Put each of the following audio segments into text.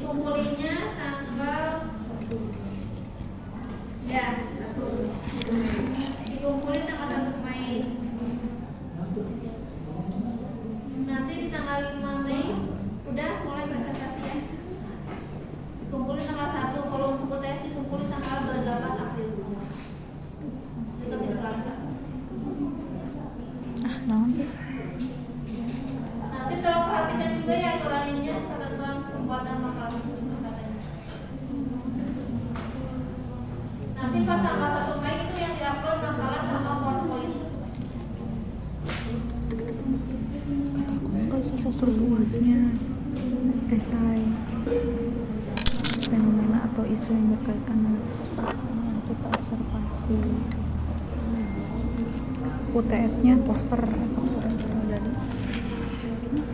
Dikumpulinnya tanggal ya 1. Dikumpulin tanggal 1 Mei. Nanti di tanggal 5 Mei udah mulai presentasi ya. Dikumpulin tanggal 1. Kalau untuk UTS dikumpulin tanggal 28 April. Itu di Selasa. Naon sih? Nanti tolong perhatikan juga ya aturan ininya, ketentuan pembuatan makalah katanya. Nanti pas tanggal 1 Mei itu yang diupload makalah sama PowerPoint. Enggak usah terus uasnya esai fenomena atau isu yang berkaitan dengan perpustakaan yang kita observasi. UTS-nya poster atau jadi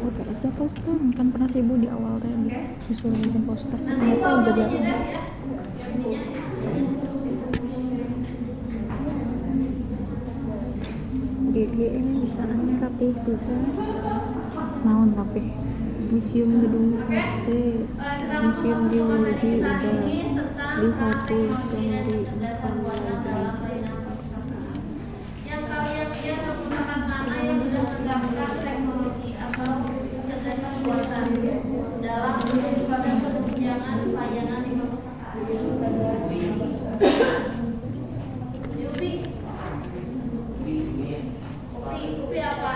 UTS-nya poster kan pernah sih Bu di awal tadi disuruh bikin poster Nanti nggak tahu kalau jadi jeda apa. ya, ininya GG ini bisa aneh rapih bisa. Naon rapi Museum Gedung Sate, Museum Geologi udah di 1 Januari bukan lagi. yang kalian lihat perpustakaan mana yang sudah menerapkan teknologi atau kecerdasan buatan dalam proses penunjangan layanan di perpustakaan. Upi apa?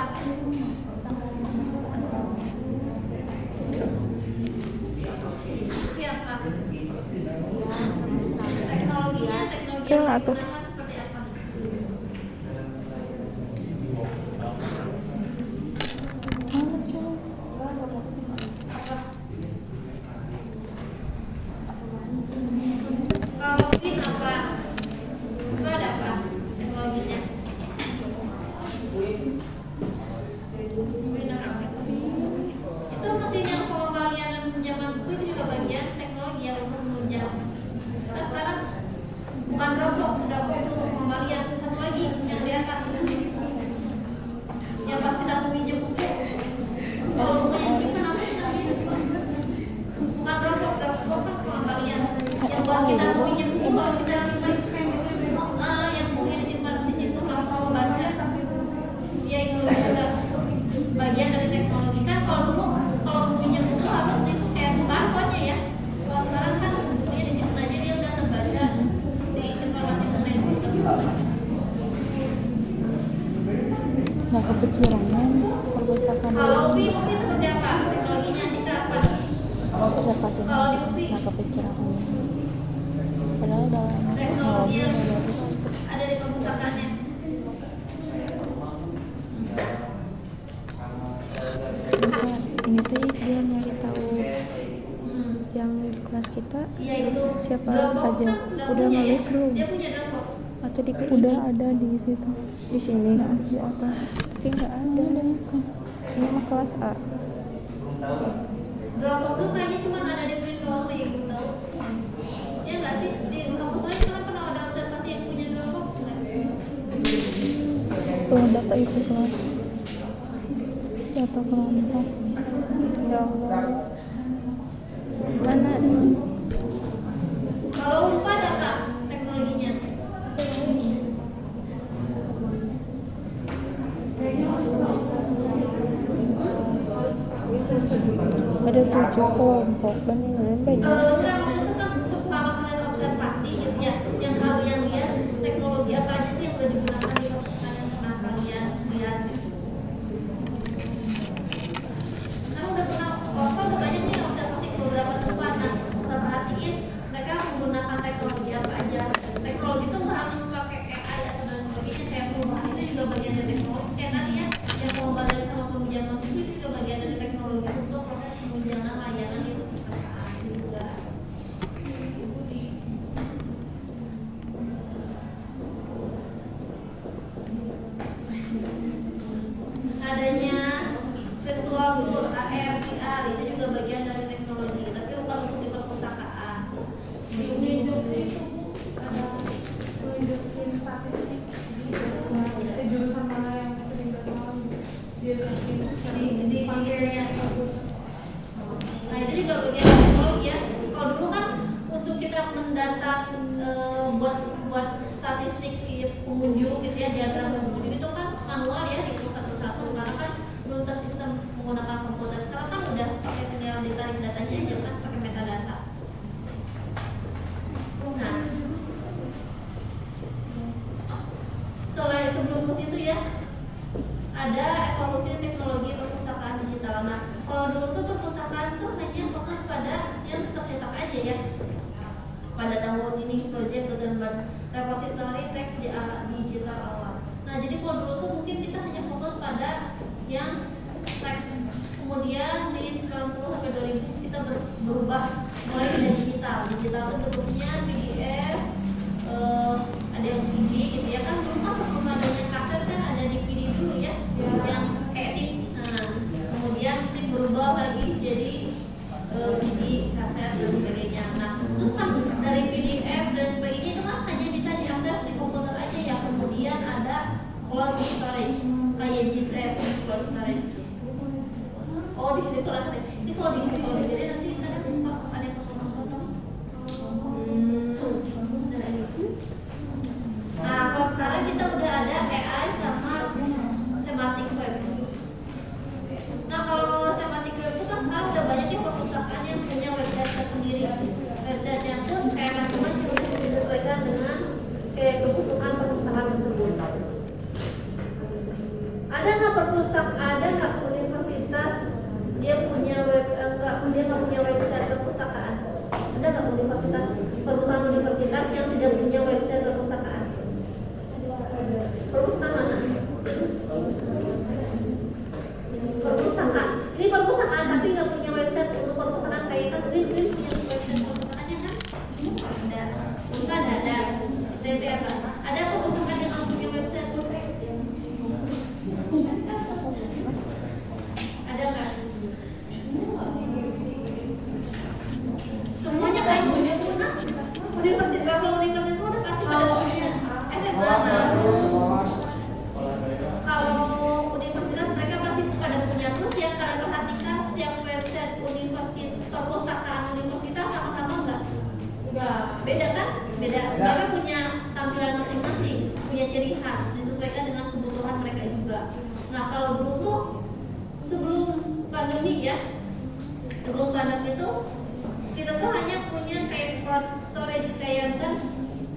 Upi apa? Teknologinya teknologi yang Ke atau? digunakan seperti apa? Kalau Upi apa? Itu ada apa? Teknologinya? Itu mesin yang pengembalian dan pinjaman buku itu juga bagian teknologi yang untuk menunjang. Nah sekarang bukan Dropbox untuk pengembalian, satu lagi yang di atas yang pas kita mau pinjam buku. Kalau bukunya gimana namanya? Bukan Dropbox kan pengembalian. Yang buat kita mau pinjam buku kalau kita lagi yang bukunya disimpan di situ langsung membaca. Ya itu juga bagian dari teknologi kan. Kalau dulu kalau bukunya buku harus di scan barcode-nya ya. Kalau sekarang kan bukunya disimpan aja dia udah terbaca si informasi mengenai buku. nggak kepikiran kan perpustakaan Kalau Upi seperti apa? Teknologinya Andika apa? observasi Kalau di Upi nggak kepikiran padahal dalam teknologi teknologi yang ada ada di perpustakaannya. Ini tuh dia nyari tahu yang di kelas kita Iya itu. siapa Dropbox aja. kan nggak Udah punya ya? nulis belum? Dia punya Dropbox. Atau di PI? udah ada di situ Di sini di atas tapi nggak ada. Ini mah kelas A. Dropbox tuh kayaknya cuma ada di Win doang deh, ibu tahu. Ya nggak sih di kampus lain cuma pernah ada observasi yang punya Dropbox nggak? data itu kelas data kelompok Ya Allah. Mana? Kalau Unpad ada apa teknologinya? Ada 7 kelompok dan yang banyak. Enggak, maksudnya kan kalau kalian observasi gitu ya, yang kalian lihat teknologi apa aja sih yang udah digunakan di perpustakaan yang pernah kalian lihat? Karena udah pernah, udah banyak nih observasi ke beberapa tempat. Nah, kita perhatiin mereka menggunakan teknologi apa aja. Teknologi itu nggak harus pakai AI atau dan sebagainya, kayak perubahan itu juga bagian dari teknologi. Kayak tadi ya, yang pengembalian sama peminjaman itu juga bagian dari teknologi untuk proses penunjangan layanan di perpustakaan juga. kunjung gitu ya, diagram kunjung itu kan manual ya, dihitung satu-satu karena kan belum tersistem menggunakan komputer. Sekarang kan udah pakai tinggal ditarik datanya aja kan, pakai metadata. Nah, selain sebelum ke situ ya, ada evolusi teknologi perpustakaan digital. Nah, kalau dulu tuh perpustakaan tuh hanya fokus pada yang tercetak aja ya. Pada tahun ini Project Gutenberg repository teks di digital awal. Nah, jadi kalau dulu tuh mungkin kita hanya fokus pada yang teks. Kemudian di 90 sampai 2000 kita berubah mulai dari digital. Digital itu bentuknya PDF, ada yang DVD gitu ya kan. Dulu kan sebelum adanya kaset kan ada DVD dulu ya, yang kayak tip. Nah, kemudian tip berubah lagi jadi DVD, kaset dan sebagainya. Nah, terus kan dari PDF dan sebagainya itu kan hanya bisa diakses di komputer aja ya. Kemudian ada cloud storage kayak G-Drive, cloud storage. Oh, di situ lah tadi. Ini kalau di situ jadi nanti kadang suka ada yang potong-potong. Nah, kalau sekarang kita udah ada AI sama semantic web. Nah, kalau semantic web itu kan sekarang udah banyak ya perpustakaan yang punya website sendiri. Website-nya pun kayak macam-macam disesuaikan dengan kayak kebutuhan perpustakaan tersebut. Ada nggak universitas dia punya dia nggak punya website perpustakaan? Ada nggak perusahaan universitas yang tidak punya website perpustakaan? Perpustakaan mana? Perpustakaan. Ini perpustakaan tapi nggak punya website untuk perpustakaan kayak kan Win punya website perpustakaannya kan? Ada. Bukan ada. ITB apa? Ada perpustakaan yang nggak punya website? Ada nggak? Semuanya kayak punya universitas, kalau universitas udah pasti pada punya SMA. Kalau universitas mereka pasti pada punya. Terus yang kalian perhatikan setiap website universitas perpustakaan universitas sama-sama enggak? Beda kan? Beda. Mereka punya tampilan masing-masing, punya ciri khas disesuaikan dengan kebutuhan mereka juga. Nah, kalau dulu tuh sebelum pandemi ya, sebelum pandemi itu kita tuh hanya punya kayak cloud storage kayak kan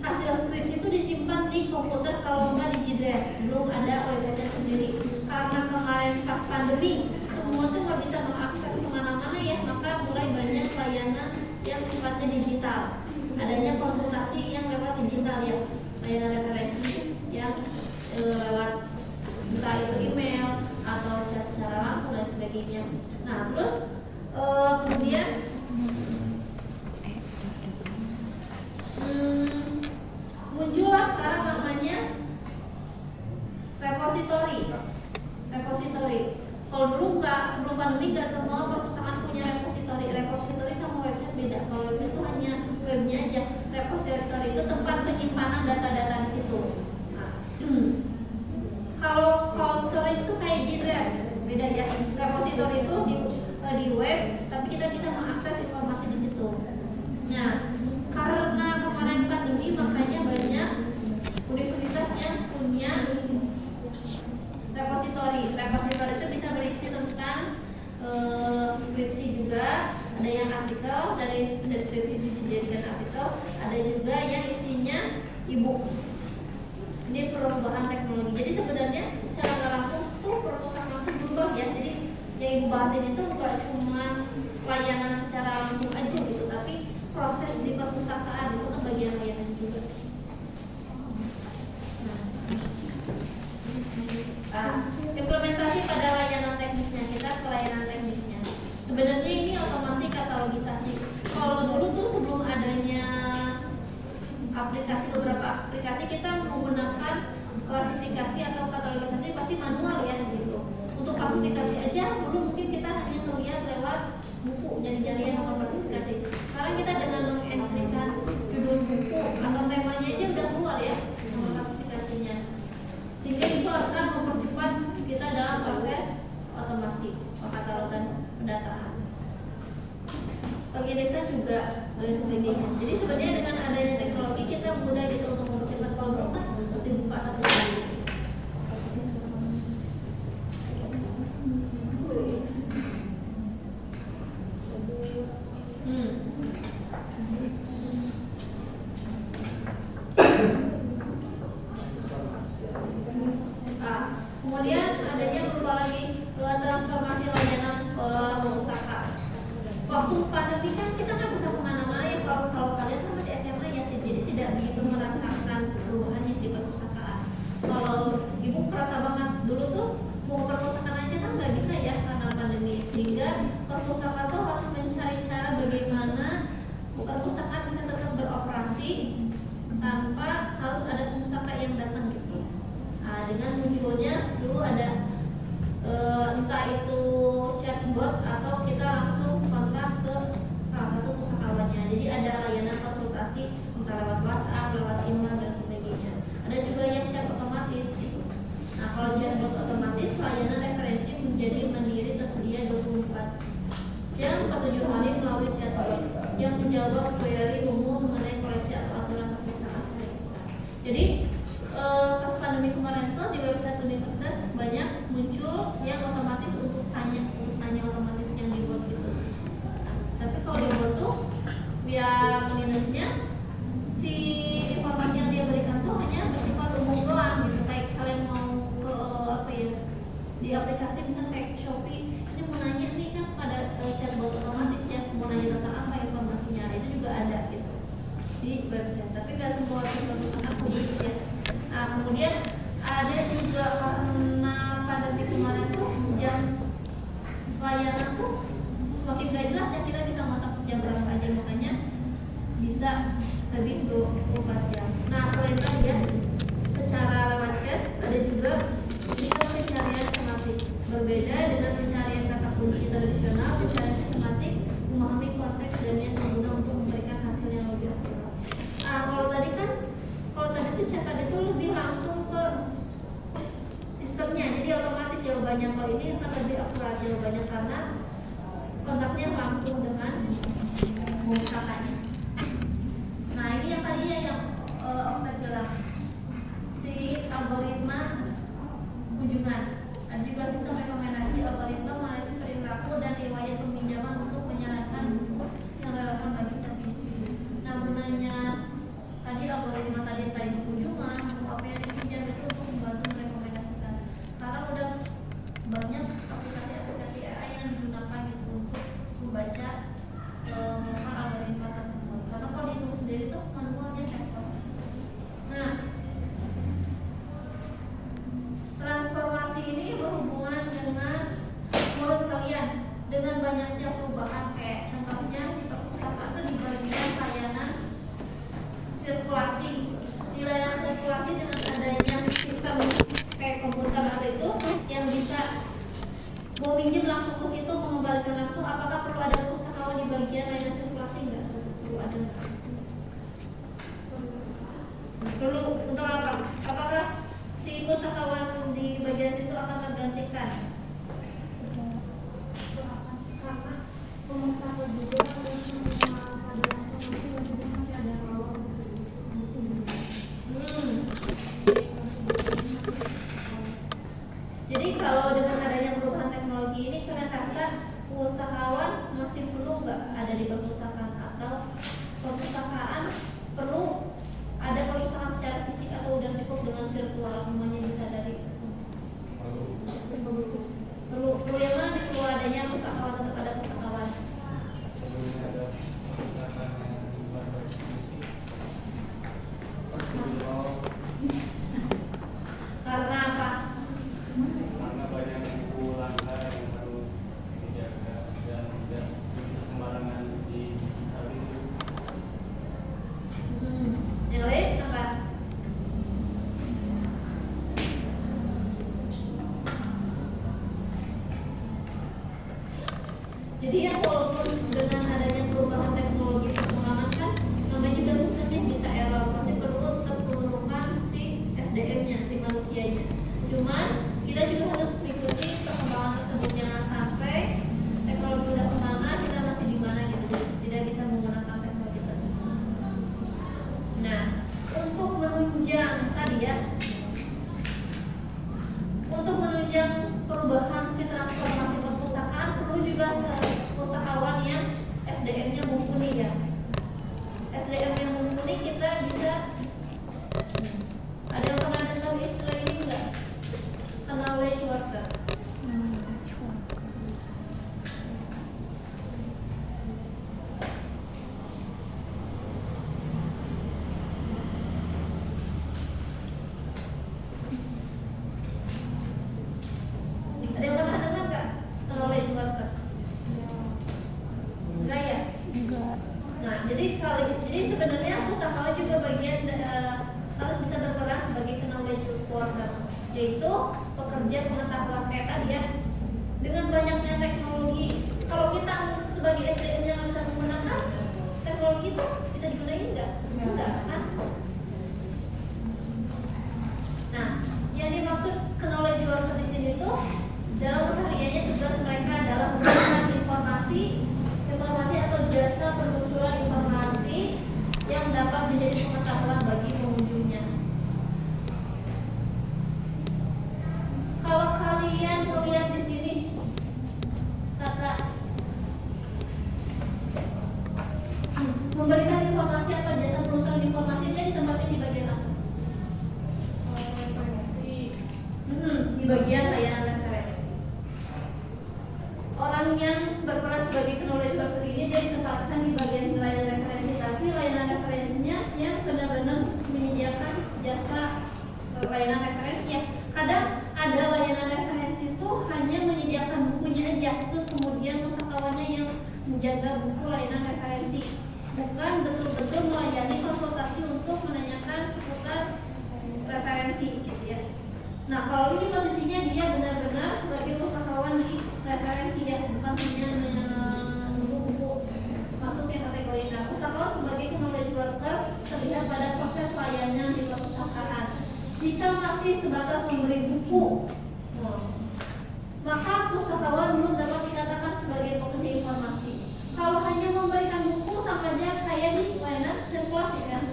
hasil skripsi itu disimpan di komputer kalau nggak di G-Drive. Belum ada website sendiri. Karena kemarin pas pandemi semua tuh nggak bisa mengakses kemana-mana ya, maka mulai banyak layanan yang sifatnya digital. Adanya konsultasi yang lewat digital ya, layanan referensi yang lewat entah itu email atau cara langsung dan sebagainya. Nah, terus kemudian muncullah sekarang namanya repository. Kalau dulu nggak, sebelum pandemi nggak semua perpustakaan punya repository. Repository sama website beda. Kalau website itu hanya webnya aja. Repository itu tempat penyimpanan data-data di situ. Nah, kalau storage itu kayak G-Drive, beda ya. Repository itu di web, tapi kita bisa mengakses informasi di situ. Nah, karena kemarin pandemi makanya banyak universitas yang punya repository. Repository itu bisa berisi tentang skripsi juga, ada yang artikel dari skripsi dijadikan artikel, ada juga yang isinya e-book. Ini perubahan teknologi. Jadi sebenarnya secara nggak langsung tuh perpustakaan itu berubah ya. Jadi yang ibu bahasin itu nggak cuma layanan secara langsung aja gitu, tapi proses di perpustakaan itu kan bagian layanan juga. Nah, implementasi pada layanan teknisnya, kita ke layanan teknisnya. Sebenarnya ini otomasi katalogisasi. Kalau dulu tuh sebelum adanya beberapa aplikasi kita menggunakan klasifikasi atau katalogisasi pasti manual ya gitu. Untuk klasifikasi aja dulu mungkin kita hanya melihat lewat buku jari-jarian nomor klasifikasi. Sekarang kita dengan mengentrikan judul buku atau temanya aja udah keluar ya nomor klasifikasinya. Sehingga itu akan mempercepat kita dalam proses otomasi katalogan pendataan. Organisasi tulisan juga dan sebagainya. Jadi sebenarnya dengan adanya teknologi kita mudah gitu untuk mempercepat. Kalau dulu kan harus dibuka satu kali. Kemudian adanya berubah lagi ke transformasi layanan perpustakaan. Waktu pandemi kan kita nggak bisa kemana-mana ya, kalau kalian kan masih SMA ya, jadi tidak begitu merasakan perubahannya di perpustakaan. Kalau ibu kerasa banget dulu tuh mau ke perpustakaan aja kan nggak bisa ya karena pandemi, sehingga perpustakaan tuh harus mencari cara bagaimana perpustakaan bisa tetap beroperasi tanpa harus ada pustaka yang datang gitu. Nah, dengan munculnya dulu ada entah itu chatbot atau kita langsung kontak ke salah satu pustakawannya. Jadi ada layanan konsultasi entah lewat WhatsApp, lewat email dan sebagainya. Ada juga yang chat otomatis. Nah, kalau chatbot otomatis, layanan referensi menjadi mandiri tersedia 24 jam 47 hari melalui chatbot yang menjawab query umum mengenai koleksi atau aturan perpustakaan. Jadi pas pandemi kemarin tuh di website universitas banyak muncul yang otomatis untuk tanya otomatis yang dibuat gitu. Nah, tapi kalau dibuat tuh yang minusnya si informasi yang dia berikan tuh hanya bersifat umum doang gitu. Kayak kalian mau ke apa ya di aplikasi misalnya kayak Shopee, ini mau nanya nih kan pada chatbot otomatis ya, mau nanya tentang apa informasinya, itu juga ada gitu di website. Tapi nggak semua perpustakaan begitu ya. Nah, kemudian ada juga karena pandemi kemarin tuh jam layanan tuh semakin gak jelas ya, kita bisa ngotak jam berapa aja, makanya bisa lebih 24 jam. Nah, selain tadi ya secara lewat chat, ada juga bisa pencarian sistematik. Berbeda dengan pencarian kata kunci tradisional, pencarian sistematik memahami konteks dan niat pengguna untuk memberikan hasil yang lebih akurat. Nah, kalau tadi tuh chat tadi tuh lebih langsung ke sistemnya, jadi otomatis jawabannya. Kalau ini akan lebih akurat jawabannya karena kontaknya langsung dengan pustakanya. Nah, ini yang tadinya yang Okta bilang si algoritma kunjungan. Ada juga sistem rekomendasi algoritma menganalisis perilaku dan riwayat peminjaman untuk menyarankan buku yang relevan bagi setiap individu. Nah, gunanya tadi algoritma tadi kunjungan untuk apa yang dipinjam itu untuk membantu merekomendasikan. Karena udah banyak aplikasi-aplikasi AI yang digunakan gitu untuk membaca algoritma tersebut. Karena kalau dihitung sendiri tuh manualnya repot. Nah, transformasi ini berhubungan dengan menurut kalian dengan banyaknya perubahan, kayak contohnya di perpustakaan itu di bagian layanan sirkulasi. Di layanan sirkulasi dengan adanya sistem kayak komputer atau itu yang bisa mau minjem langsung ke situ, mengembalikan langsung, apakah perlu ada pustakawan di bagian layanan sirkulasi? Enggak perlu ada. Perlu untuk apa? Apakah si pustakawan di bagian situ akan tergantikan? Karena pemustaka juga masih ada lowong. Jadi kalau dengan adanya perubahan teknologi ini, kalian rasa pustakawan masih perlu nggak ada di perpustakaan, atau perpustakaan perlu ada perpustakaan secara fisik, atau udah cukup dengan virtual semuanya bisa dari? SDM-nya mumpuni ya. SDM yang mumpuni kita bisa, ada yang pernah dengar istilah ini enggak? Knowledge worker. Ada yang pernah dengar nggak knowledge worker? Enggak ya? Enggak. Nah, jadi sebenarnya pustakawan juga bagian harus bisa berperan sebagai knowledge worker, yaitu pekerja pengetahuan kayak tadi ya. Dengan banyaknya teknologi, kalau kita sebagai SDM yang nggak bisa menggunakan teknologi itu, bisa digunakan nggak? Enggak kan? Nah, yang dimaksud knowledge worker di sini tuh dalam kesehariannya tugas mereka adalah memberikan informasi atau jasa penelusuran informasi yang dapat menjadi pengetahuan bagi pengunjungnya. Kalau kalian melihat di sini kata memberikan informasi atau jasa penelusuran informasi, dia ditempatin di bagian apa? Di bagian layanan referensi. Orang yang berperan sebagai knowledge worker ini dia ditempatkan di bagian layanan referensi, tapi layanan referensinya yang benar-benar menyediakan jasa layanan referensi ya. Kadang ada layanan referensi itu hanya menyediakan bukunya aja, terus kemudian pustakawannya yang menjaga buku layanan referensi, bukan betul-betul melayani konsultasi untuk menanyakan seputar referensi gitu ya. Nah, kalau ini posisinya dia benar-benar sebagai pustakawan di referensi ya, bukan hanya menunggu buku masuk yang kategori. Nah, pustakawan sebagai knowledge worker terlihat pada proses layanan di perpustakaan. Jika masih sebatas memberi buku, maka pustakawan belum dapat dikatakan sebagai pekerja informasi. Kalau hanya memberikan buku sama aja kayak di layanan sirkulasi kan,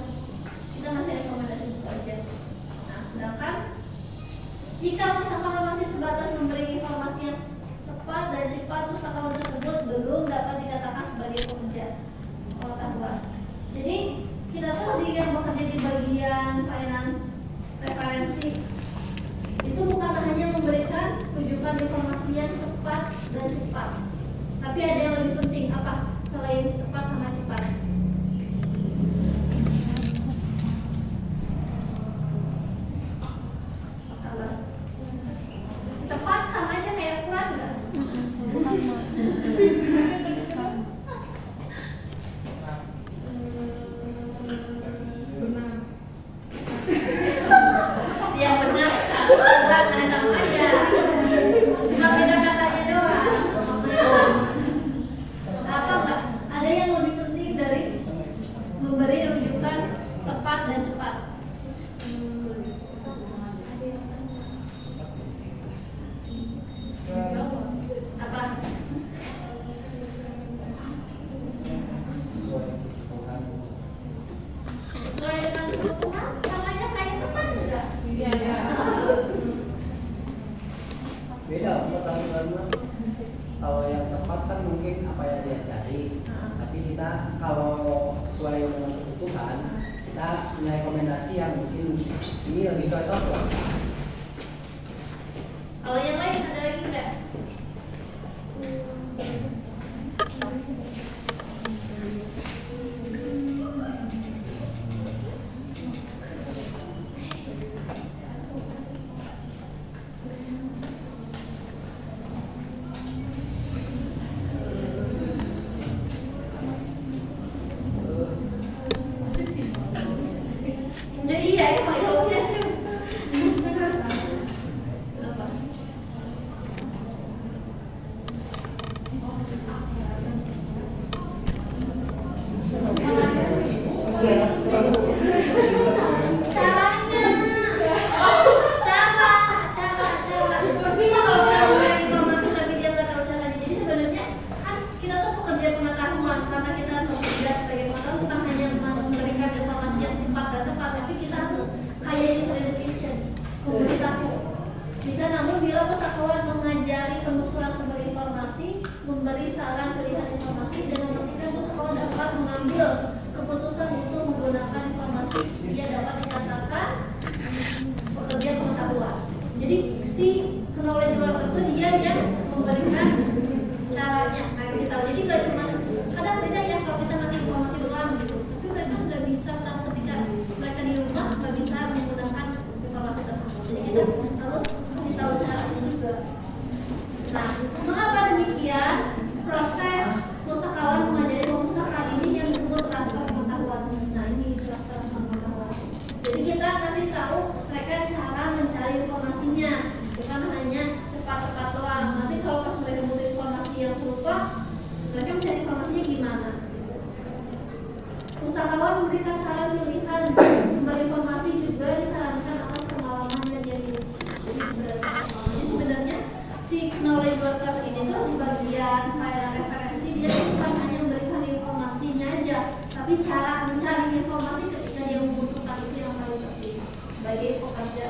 kita masih rekomendasi buku aja. Nah, sedangkan jika pustakawan masih sebatas memberi informasi yang tepat dan cepat, pustakawan tersebut belum dapat dikatakan sebagai pekerja pengetahuan. Jadi kita tuh yang bekerja di bagian layanan referensi itu bukan hanya memberikan rujukan informasi yang tepat dan cepat, tapi ada yang lebih penting apa selain tepat sama cepat? Tepat sama aja kayak kurang nggak? Ya benar, kurang enak aja. Cuma beda katanya doang. Apa enggak? Ada yang lebih penting dari memberi rujukan tepat dan cepat. Apa? Sesuai dengan kebutuhan, sama aja kayak teman enggak? Iya. Beda karena kalau yang tepat kan mungkin apa yang dia cari, tapi kita kalau sesuai dengan kebutuhan kita punya rekomendasi yang mungkin ini lebih cocok loh. Kalau yang lain ada lagi enggak? Jadi iya ya, Pak, jawabnya sih. Apa? Pustakawan memberikan saran pilihan sumber informasi juga disarankan atas pengalaman yang dia miliki. Jadi sebenarnya si knowledge worker ini tuh di bagian kayak referensi dia bukan hanya memberikan informasinya aja, tapi cara mencari informasi ketika dia membutuhkan itu yang paling penting sebagai pekerja.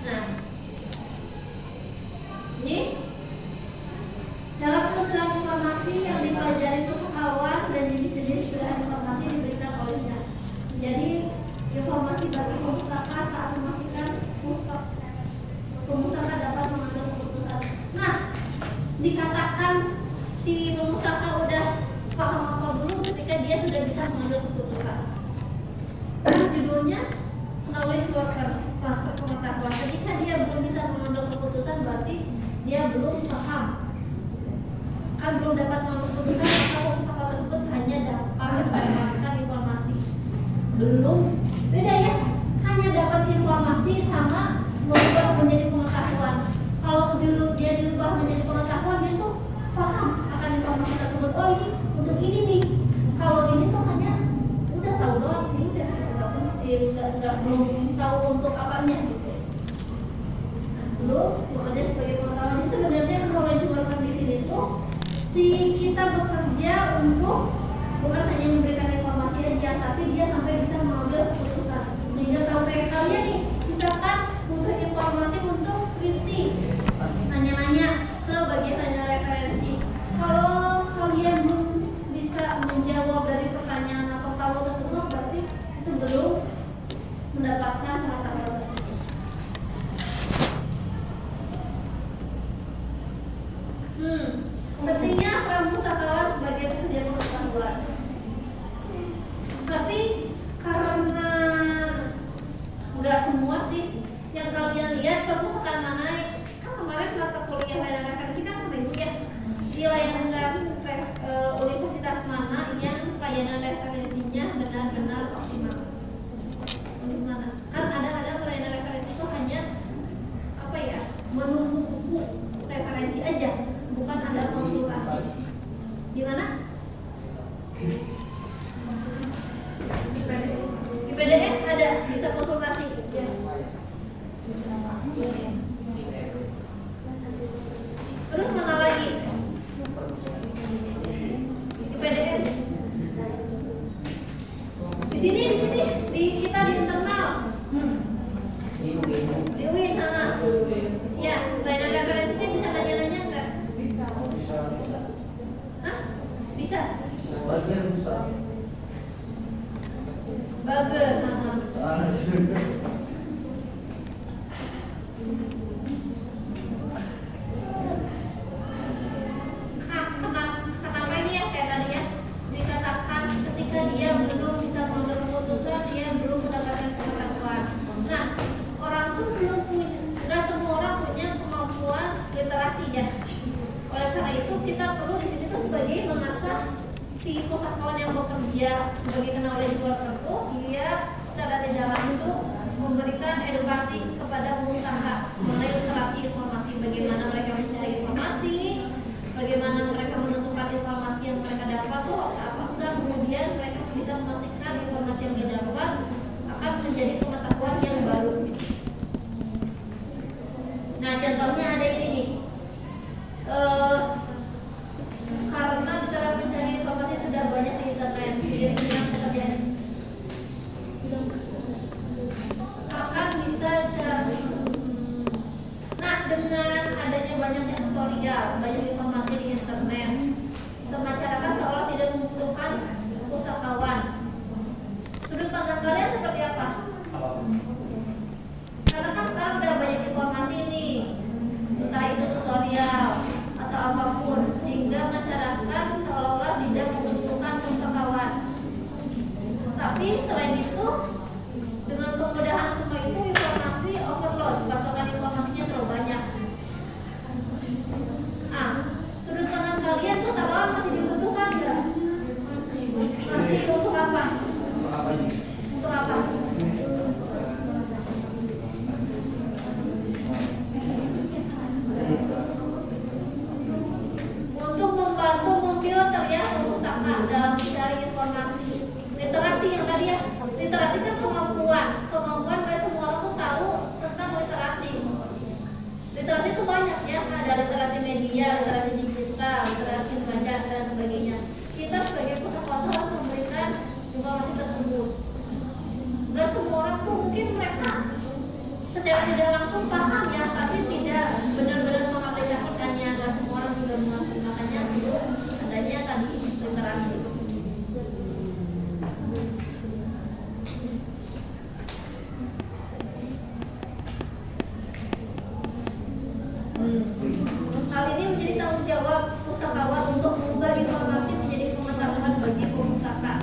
Nah, ini cara penelusuran informasi yang dipelajari pustakawan dan jenis-jenis pilihan informasi diberikan olehnya. Jadi informasi bagi pemustaka saat memastikan pemustaka dapat mengambil keputusan. Nah, dikatakan si pemustaka udah paham apa belum ketika dia sudah bisa mengambil keputusan. Nah, judulnya knowledge worker, transfer pengetahuan. Ketika dia belum bisa mengambil keputusan berarti dia belum paham, kan belum dapat mengambil keputusan, maka pemustaka tersebut hanya dapat mendapatkan informasi. Belum, beda ya, hanya dapat informasi sama berubah menjadi pengetahuan. Kalau dulu dia dirubah menjadi pengetahuan, dia tuh paham akan informasi tersebut. Oh, ini untuk ini nih. Kalau ini tuh hanya udah tahu doang, ini udah nggak belum tahu untuk apanya gitu. Nah, belum bekerja sebagai pengetahuan. Jadi sebenarnya knowledge worker di sini tuh si kita bekerja untuk bukan hanya memberikan informasi aja, tapi dia sampai bisa mengambil keputusan. Sehingga tahu kayak kalian nih, misalkan butuh informasi untuk skripsi, nanya-nanya ke bagian hanya referensi. Kalau kalian belum bisa menjawab dari pertanyaan atau tahu tersebut, berarti itu belum mendapatkan pengetahuan tersebut. Pentingnya peran pustakawan sebagai pekerja pengetahuan. Tapi karena nggak semua sih yang kalian lihat perpustakaan mana, kan kemarin mata kuliah layanan referensi kan sama ibu ya, di layanan universitas mana yang layanan referensinya benar-benar optimal. Di mana? Kan ada layanan referensi itu hanya apa ya, menunggu buku referensi aja, bukan ada konsultasi. Di mana? Di PDN ada, bisa konsultasi ya. Terus mana lagi? Di PDN. Di sini di kita di internal. Di UIN, ya, layanan referensinya bisa nanya-nanya enggak? Hah? Bisa? Bager, kenapa ini ya kayak tadi ya dikatakan ketika dia belum bisa mengambil keputusan, dia belum mendapatkan pengetahuan. Nah, orang tuh belum punya, nggak semua orang punya kemampuan literasi ya. Oleh karena itu kita perlu di sini tuh sebagai mengasah si pustakawan yang bekerja sebagai knowledge worker tuh dia secara tidak langsung memberikan edukasi kepada pengusaha mengenai literasi informasi, bagaimana mereka mencari informasi, bagaimana mereka menentukan informasi yang mereka dapat tuh apa enggak, kemudian mereka bisa memastikan informasi yang didapat akan menjadi pengetahuan yang baru. Nah, contohnya ada ini nih. Karena cara mencari informasi sudah banyak di internet, jadi yang terjadi akan bisa cari. Nah, dengan adanya banyaknya tutorial, banyak informasi di internet, masyarakat seolah tidak membutuhkan pustakawan. Sudut pandang kalian seperti apa? Karena kan sekarang udah banyak informasi nih, entah itu tutorial atau apapun, sehingga masyarakat seolah-olah tidak membutuhkan pustakawan. Tapi selain itu, dengan kemudahan semua itu, informasi overload, pasokan informasinya terlalu banyak. Ah, sudut pandang kalian tuh pustakawan masih dibutuhkan nggak? Masih untuk apa? Untuk apa? Untuk membantu memfilter ya perpustakaan dalam mencari informasi. Literasi yang tadi ya, literasi kan kemampuan gak semua orang tuh tahu tentang literasi. Literasi itu banyak ya, ada literasi media, literasi digital, literasi membaca dan sebagainya. Kita sebagai peserta harus memberikan informasi tersebut. Gak semua orang tuh mungkin mereka secara tidak langsung paham ya, tapi tidak benar-benar mengaplikasikannya. Gak semua orang juga mengerti, makanya itu adanya tadi literasi. Hal ini menjadi tanggung jawab pustakawan untuk mengubah informasi menjadi pengetahuan bagi pemustaka.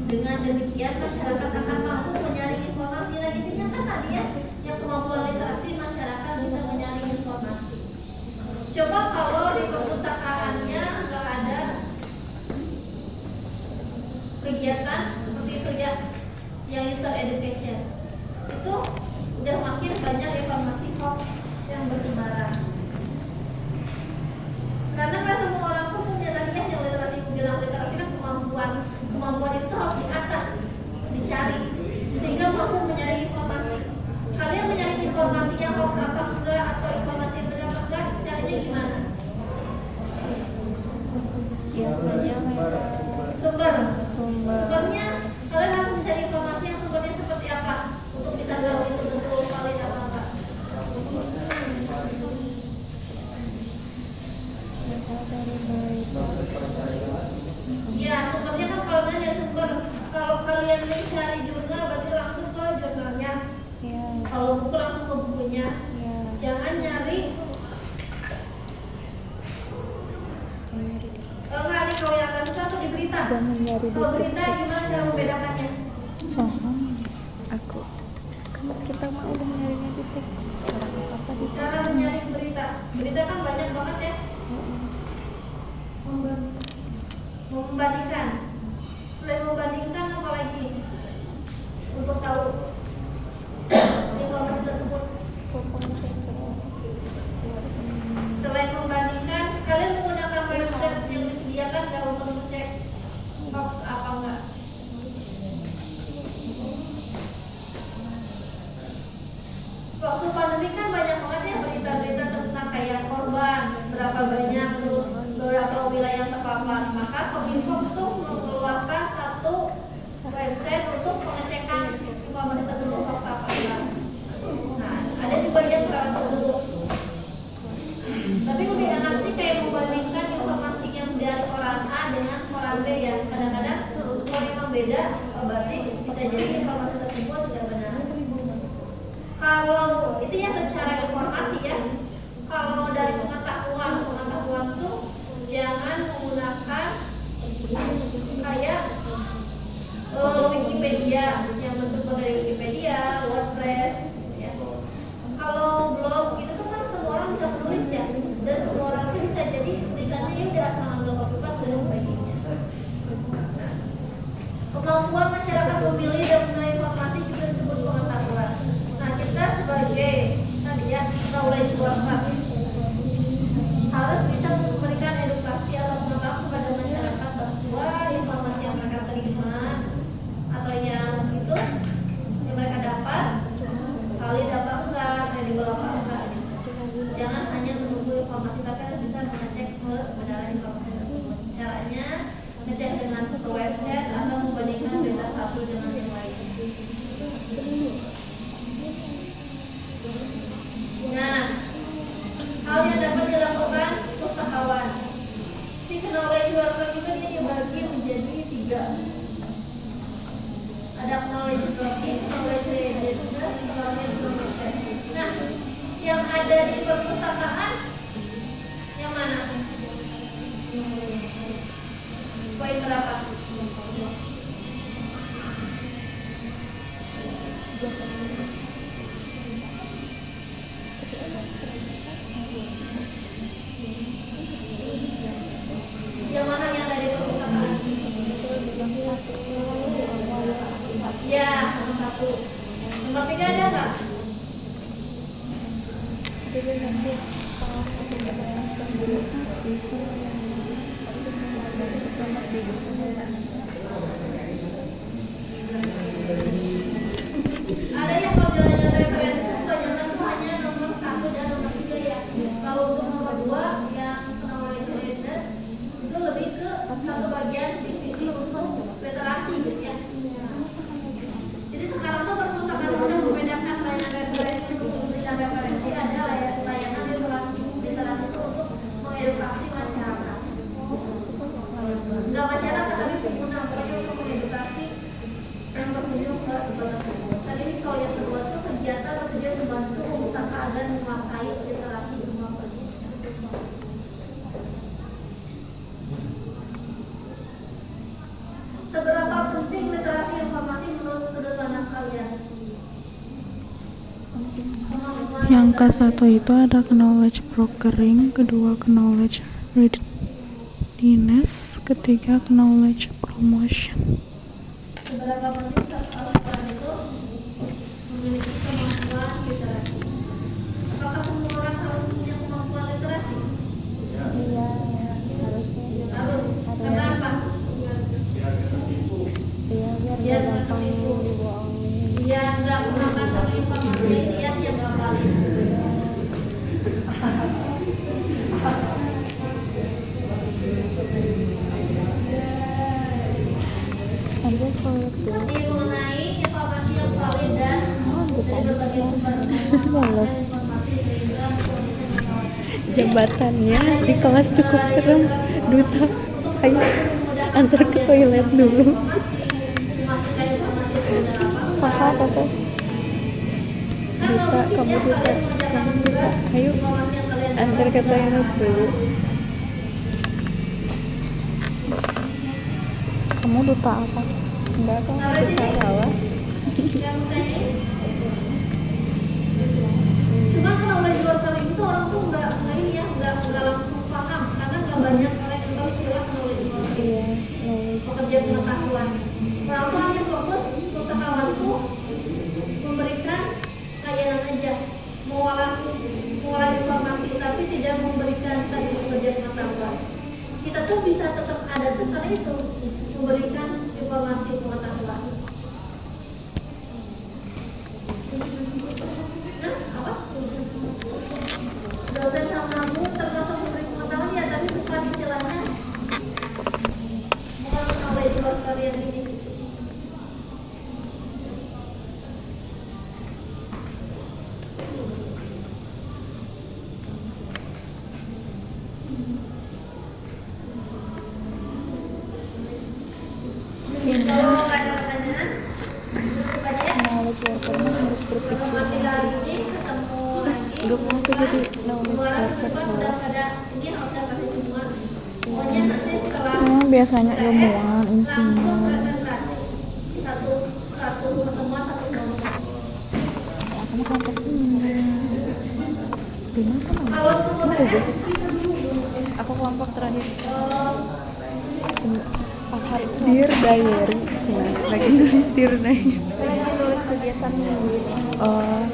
Dengan demikian masyarakat akan mampu menyaring informasi. Dan intinya kan tadi ya, yang kemampuan literasi masyarakat bisa menyaring informasi. Coba kalau di perpustakaannya nggak ada kegiatan seperti itu ya, yang user education, itu udah makin banyak informasi hoax yang bertebaran. Karena kan semua orang tuh punya tadi ya, yang literasi, bilang literasi kan kemampuan itu harus diasah, dicari, sehingga mampu mencari informasi. Kalian mencari informasi yang hoax apa enggak, atau informasi yang benar apa enggak, carinya gimana? Biasanya mereka Sumbernya kalian harus mencari informasi yang sumbernya seperti apa untuk bisa tahu itu betul valid apa enggak. berasal dari berita. Ya, sumbernya kan kalau kalian nyari sumber, kalau kalian mencari jurnal berarti langsung ke jurnalnya. Ya, Kalau buku langsung ke bukunya. ya. Jangan nyari enggak nih, kalau yang agak susah tuh di berita. Jangan nyari di Kalau berita TikTok. gimana cara membedakannya? Soalnya aku kan kita mah udah nyarinya di TikTok. Sekarang apa di Cara menyaring berita. Berita kan banyak banget ya. Membandingkan. Selain membandingkan apa lagi? Untuk tahu informasi tersebut. Selain membandingkan, kalian menggunakan website yang disediakan nggak untuk mengecek hoax apa enggak? Waktu pandemi kan banyak banget ya berita-berita tentang kayak korban, berapa banyak, terus beberapa wilayah terpapar. Maka Kominfo itu mengeluarkan satu website untuk pengecekan informasi tersebut hoax apa enggak. Nah, ada juga yang salah satu. Tapi lebih enak sih kayak membandingkan informasi yang dari koran A dengan koran B ya. Kadang-kadang kalau memang beda, berarti bisa jadi informasi tersebut tidak benar. Kalau itu ya secara informasi ya. Kalau dari pengetahuan tuh jangan menggunakan kayak Wikipedia yang bersumber dari Wikipedia, WordPress ya. Kalau blog itu tuh kan semua orang bisa menulis ya, dan semua orang itu bisa jadi tulisannya ya udah asal ngambil copy-paste dan sebagainya. Nah, kemampuan masyarakat memilih dan menilai informasi juga disebut pengetahuan. Nah, kita sebagai tadi ya knowledge worker harus bisa memberikan edukasi atau pengetahuan kepada masyarakat bahwa informasi yang mereka terima atau yang itu yang mereka dapat valid apa enggak, kredibel apa enggak. Jangan hanya menunggu informasi, tapi harus bisa mengecek kebenaran informasi tersebut. Caranya ngecek dengan ke website atau membandingkan berita satu dengan yang lain. Nah, hal yang dapat dilakukan pustakawan. Si knowledge worker juga dia dibagi menjadi 3. Ada knowledge working, knowledge reader, dan knowledge worker. Nah, yang ada di perpustakaan yang mana? Poin berapa? Yang mana yang ada di perpustakaan? Ya, nomor 1. Nomor 3 ada nggak? Ada yang kalau jalan-jalan referensi itu kebanyakan tuh hanya nomor 1 dan nomor 3 ya. Kalau untuk nomor 2 yang knowledge awareness itu lebih ke satu bagian divisi untuk literasi gitu ya. Jadi sekarang tuh perpustakaan udah membedakan layanan referensi untuk memberikan referensi, ada layanan literasi itu untuk mengedukasi masyarakat. Enggak masyarakat tapi pengguna, pokoknya untuk mengedukasi yang berkunjung ke tempat tersebut. Tadi kalau yang kedua itu kegiatan bertujuan membantu usaha agar menguasai literasi semua penting. Seberapa penting literasi informasi menurut sudut pandang kalian? Yang ke-1 itu ada knowledge brokering, kedua knowledge readiness, ketiga knowledge promotion. Seberapa penting seseorang itu memiliki kemampuan literasi? Apakah semua orang harus punya kemampuan literasi? Iya, harusnya. Harus. Kenapa? Iya, biar Biar nggak nggak gampang tertipu. dibohongin. Dia nggak menggunakan satu informasi yang nggak valid. Ada proyek tuh. Ini mengenai informasi yang valid dan dari berbagai sumber Males. informasi sehingga kondisi mengawasi. Jabatannya di kelas cukup serem. Duta, ayo antar ke toilet dulu. Memastikan informasi itu benar apa? Saka tete. Duta, kamu Duta, kamu Duta, ayo Informasi yang kalian antar ke toilet dulu. Kamu duta apa? Enggak, kamu Duta bawah. yang tadi. Cuma kalau lagi worker itu orang tuh nggak ini ya nggak langsung paham karena nggak banyak orang yang tahu istilah knowledge worker. Iya, knowledge. Pekerja pengetahuan. Orang tuh hanya fokus usahawan tuh memberikan layanan aja, mengolah informasi tapi tidak memberikan tadi pekerja pengetahuan. Kita tuh bisa tetap ada tuh karena itu memberikan informasi pengetahuan. Nah, apa? Dosen sama kamu termasuk memberi pengetahuan ya, tapi bukan istilahnya bukan knowledge worker yang ini. Kalau ada pertanyaan, tutup aja ya. Knowledge worker harus berpikir. Nomor 3 hari ini ketemu lagi. Udah mau tuh jadi knowledge Orang worker depan udah kelas. pada ini harusnya kasih semua. Pokoknya nanti setelah Biasanya ilmuwan, langsung insinyur. presentasi satu pertemuan satu kelompok. Kamu kelompok lima kan? Kalau untuk UTS, Aku kelompok terakhir pas hari itu Dear Diary, cuma lagi nulis dear diary. lagi nulis kegiatan minggu ini. Oh,